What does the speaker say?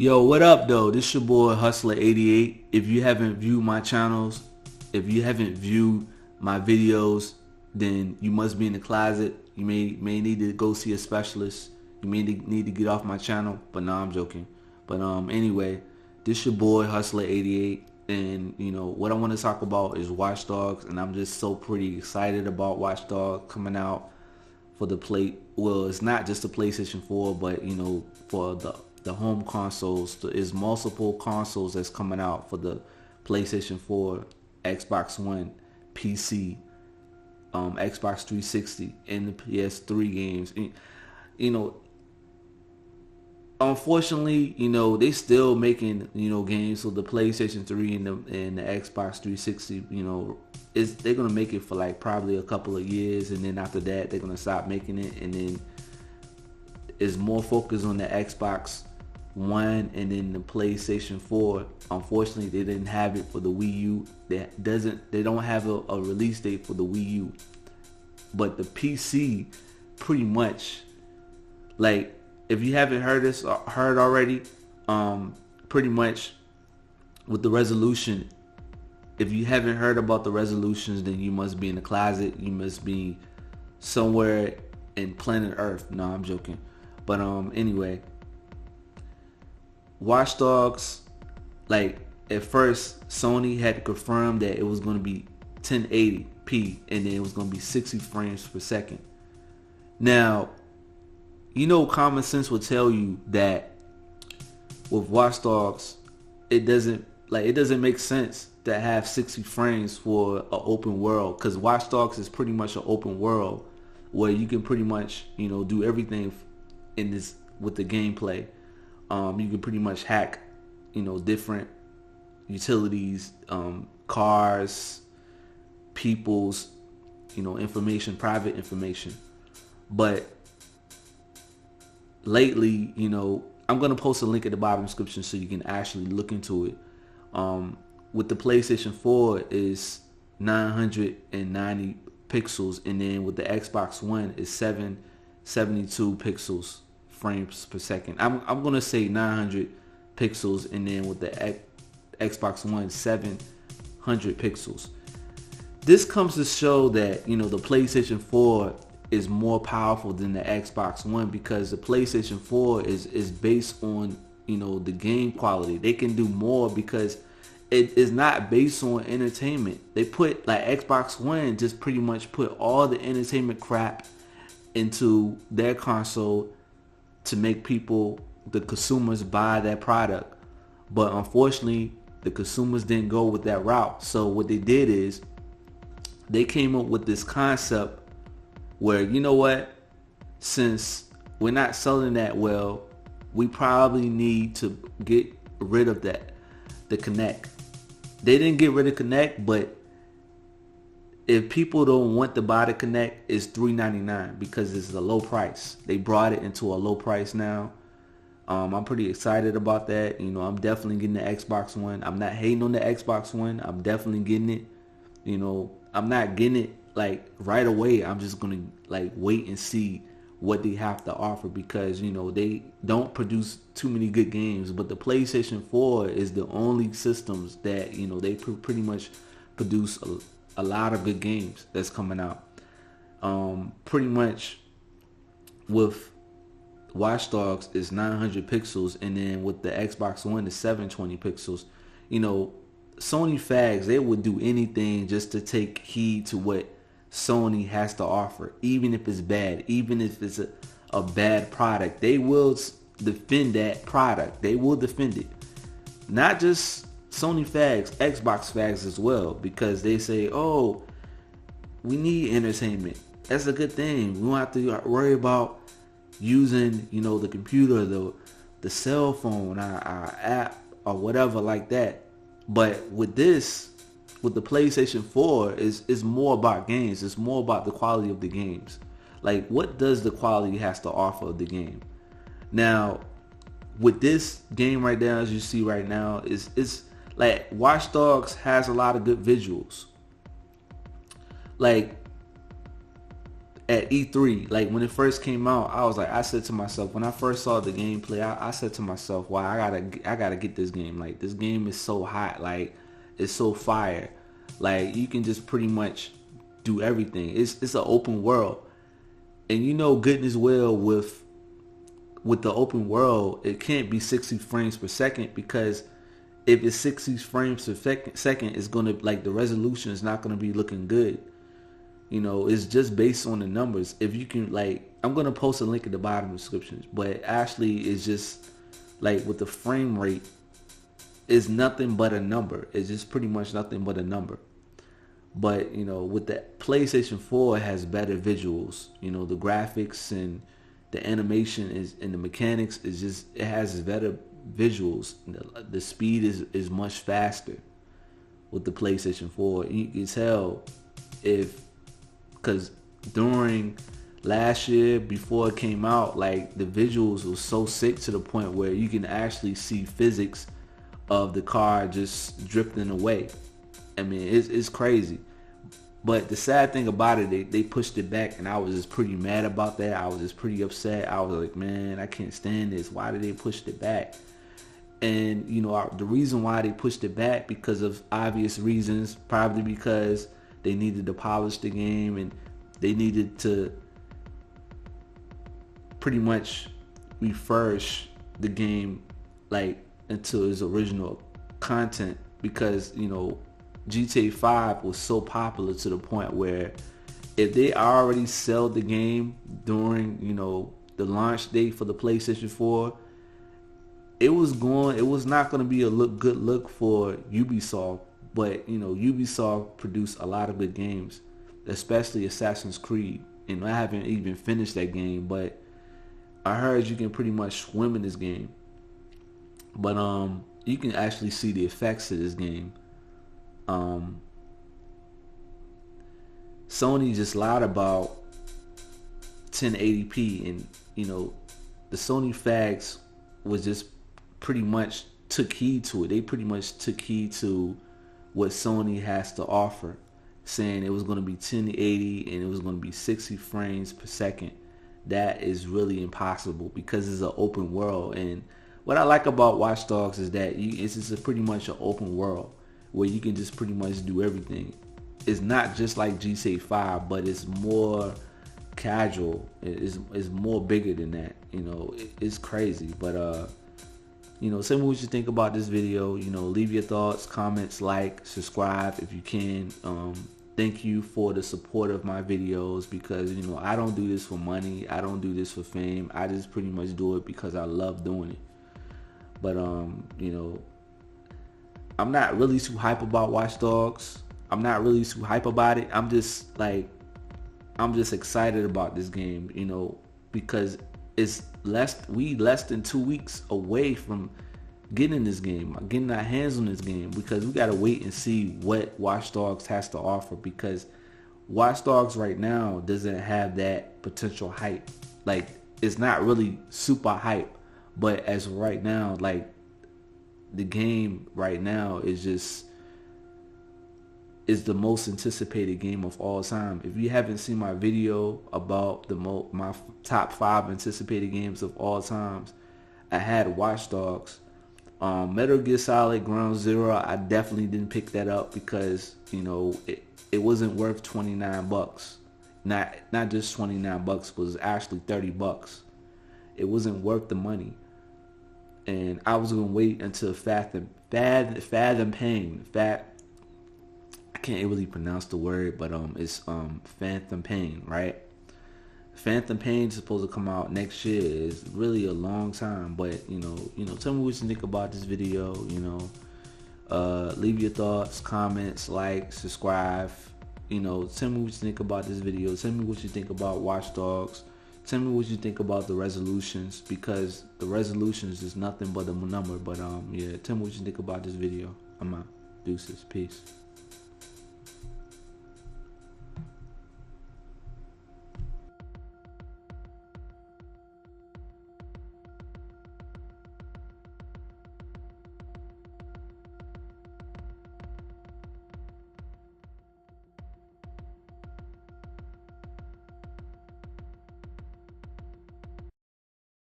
Yo, what up though? This your boy Hustler88. If you haven't viewed my channels, if you haven't viewed my videos, then you must be in the closet. You may need to go see a specialist. You may need to get off my channel. But no, I'm joking. But anyway, this your boy Hustler88, and what I want to talk about is Watch Dogs, and I'm just so pretty excited about Watch Dogs coming out for the plate. Well, it's not just the PlayStation 4, but for the home consoles. There's multiple consoles that's coming out for the PlayStation 4, Xbox One, PC, Xbox 360, and the PS3 games. Unfortunately, they still making games for the PlayStation 3 and the Xbox 360. They're gonna make it for like probably a couple of years, and then after that they're gonna stop making it, and then it's more focused on the Xbox One and then the PlayStation 4. Unfortunately, they didn't have it for the Wii U. They don't have a release date for the Wii U. But the PC, pretty much, like, if you haven't heard already, pretty much with the resolution, if you haven't heard about the resolutions, then you must be in the closet. You must be somewhere in planet Earth. No, I'm joking. But anyway, Watch Dogs, like, at first Sony had to confirm that it was going to be 1080p and then it was going to be 60 frames per second. Now, common sense would tell you that with Watch Dogs, it doesn't make sense to have 60 frames for an open world, because Watch Dogs is pretty much an open world where you can pretty much do everything in this with the gameplay. You can pretty much hack different utilities, cars, people's information, private information. But lately, I'm gonna post a link at the bottom description so you can actually look into it. With the PlayStation 4 is 990 pixels, and then with the Xbox One is 772 pixels frames per second. I'm gonna say 900 pixels, and then with the Xbox One 700 pixels. This comes to show that the PlayStation 4 is more powerful than the Xbox One, because the PlayStation 4 is based on the game quality. They can do more because it is not based on entertainment. They put, like, Xbox One just pretty much put all the entertainment crap into their console to make the consumers, buy that product. But unfortunately, the consumers didn't go with that route. So what they did is they came up with this concept where, since we're not selling that well, we probably need to get rid of the Kinect. They didn't get rid of Kinect, but if people don't want to buy the Kinect, it's $399 because it's a low price. They brought it into a low price now. I'm pretty excited about that. I'm definitely getting the Xbox One. I'm not hating on the Xbox One. I'm definitely getting it. I'm not getting it like right away. I'm just gonna wait and see what they have to offer, because they don't produce too many good games. But the PlayStation 4 is the only systems that they pretty much produce a lot of good games that's coming out. Pretty much with Watch Dogs is 900 pixels, and then with the Xbox One is 720 pixels. Sony fags, they would do anything just to take heed to what Sony has to offer, even if it's bad, even if it's a bad product. They will defend that product. They will defend it. Not just Sony fags, Xbox fags as well, because they say, oh, we need entertainment. That's a good thing. We don't have to worry about using the computer, the cell phone, our app, or whatever like that. But with the PlayStation 4 is more about games. It's more about the quality of the games. Like, what does the quality has to offer of the game? Now, with this game right now, as you see right now, is like, Watch Dogs has a lot of good visuals. Like, at E3, like when it first came out, I said to myself, when I first saw the gameplay, I said to myself, wow, I gotta get this game. Like, this game is so hot, like it's so fire. Like, you can just pretty much do everything. It's an open world, and you know goodness well with the open world, it can't be 60 frames per second, because if it's 60 frames per second, it's gonna, like, the resolution is not gonna be looking good. You know, it's just based on the numbers. If you can, like, I'm gonna post a link in the bottom descriptions, but actually it's just like with the frame rate, is nothing but a number. It's just pretty much nothing but a number. But, you know, with the PlayStation 4, it has better visuals. You know, the graphics and the animation is, and the mechanics is just, it has better visuals. The speed is much faster with the PlayStation 4. You can tell because during last year, before it came out, like, the visuals was so sick to the point where you can actually see physics of the car just drifting away. I mean, it's crazy. But the sad thing about it, they pushed it back, and I was just pretty mad about that. I was just pretty upset. I was like, man, I can't stand this. Why did they push it back? And, you know, the reason why they pushed it back, because of obvious reasons, probably because they needed to polish the game, and they needed to pretty much refurbish the game, like, into its original content, because, you know, GTA 5 was so popular to the point where if they already sell the game during, you know, the launch date for the PlayStation 4, it was not going to be a good look for Ubisoft. But, you know, Ubisoft produced a lot of good games, especially Assassin's Creed. And I haven't even finished that game, but I heard you can pretty much swim in this game. But you can actually see the effects of this game. Sony just lied about 1080p, and, you know, the Sony fags was just pretty much took heed to it. They pretty much took heed to what Sony has to offer, saying it was going to be 1080 and it was going to be 60 frames per second. That is really impossible, because it's an open world. And what I like about Watch Dogs is that it's just pretty much an open world where you can just pretty much do everything. It's not just like GTA 5, but it's more casual. It's more bigger than that. You know, it's crazy. But you know, tell me what you think about this video. You know, leave your thoughts, comments, like, subscribe if you can. Thank you for the support of my videos, because, you know, I don't do this for money. I don't do this for fame. I just pretty much do it because I love doing it. But you know, I'm not really too hype about Watch Dogs. I'm not really too hype about it. I'm just excited about this game, you know, because it's less than 2 weeks away from getting this game, getting our hands on this game, because we gotta wait and see what Watch Dogs has to offer, because Watch Dogs right now doesn't have that potential hype. Like, it's not really super hype, but as right now, like, the game right now is the most anticipated game of all time. If you haven't seen my video about my top 5 anticipated games of all times, I had Watch Dogs. Metal Gear Solid Ground Zero, I definitely didn't pick that up because, you know, it wasn't worth $29. Not just $29, but it was actually $30. It wasn't worth the money. And I was gonna wait until Phantom Pain. I can't really pronounce the word, but it's Phantom Pain, right? Phantom Pain is supposed to come out next year. It's really a long time, but you know, tell me what you think about this video. You know, leave your thoughts, comments, like, subscribe. You know, tell me what you think about this video. Tell me what you think about Watch Dogs. Tell me what you think about the resolutions, because the resolutions is nothing but a number. But yeah, tell me what you think about this video. I'm out. Deuces. Peace.